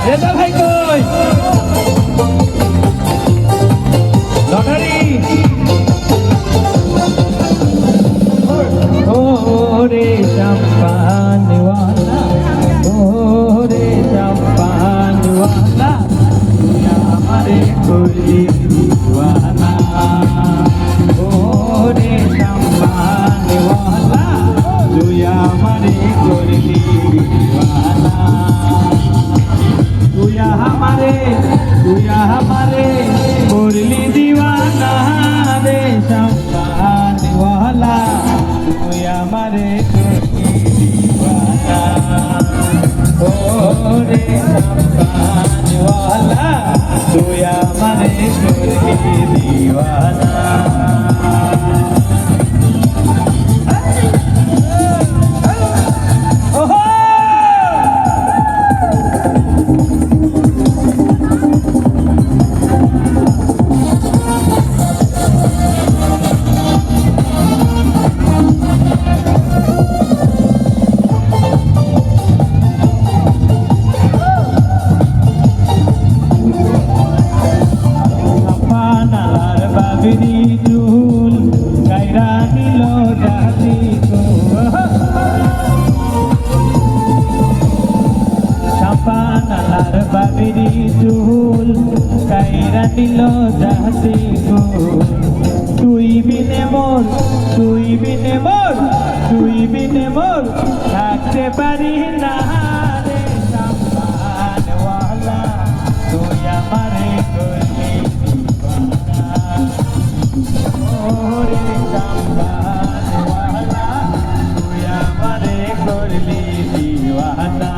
রেজা ভাই কই লটারি ওরে চাম্পানওয়ালা ওরে চাম্পানওয়ালা তুই আমারে করলি দিওয়ানা ওরে চাম্পানওয়ালা তুই আমারে করলি দিওয়ানা তুই আমারে করলি দিওয়ানা রে চাম্পানওয়ালা তুই আমারে করলি দিওয়ানা ওরে চাম্পানওয়ালা তুই আমারে করলি দিওয়ানা চুল গাইরা নিল জাতি চাম্পানালার বাবিরি চুল গাইরা নিল জাতি তুই বিনে মোর থাকতে পারি না রে চাম্পানওয়ালা তুই আমারে করলি ওরে চাম্পানওয়ালা তুই আমারে করলি দিওয়ানা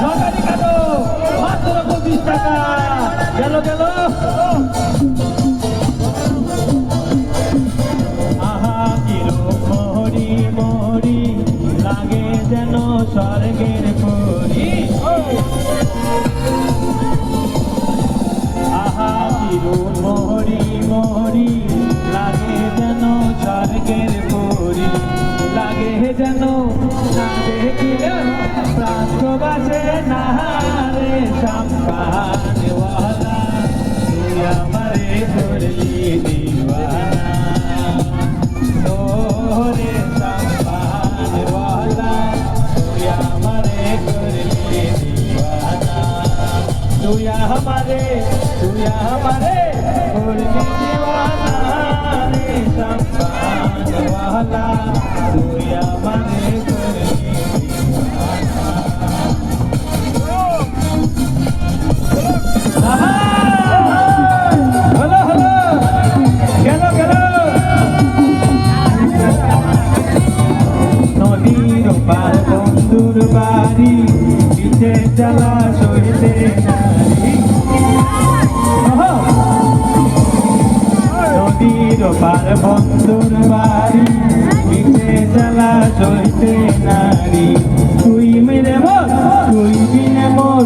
সরকারি কাটো মাত্র 25 টাকা গেল লাগে যেন স্বর্গের পরি আহা কিরূপ মোহরি লাগে যেন স্বর্গের পরি লাগে যেন না দেখিলে প্রাণ বাসে না রে চাম্পানওয়ালা তুই আমারে করলি দিওয়ানা ওরে চাম্পানওয়ালা তুই আমারে করলি দিওয়ানা তুই আমারে করলি দিওয়ানা রে চাম্পানওয়ালা তুই আমারে করলি নদীর পার বন্ধুর বাড়ি পিছে জ্বালা সইতে নারী নদীর পার বন্ধুর বাড়ি পিছে জ্বালা সইতে নারী তুই মেরে মোর তুই বিনে মোর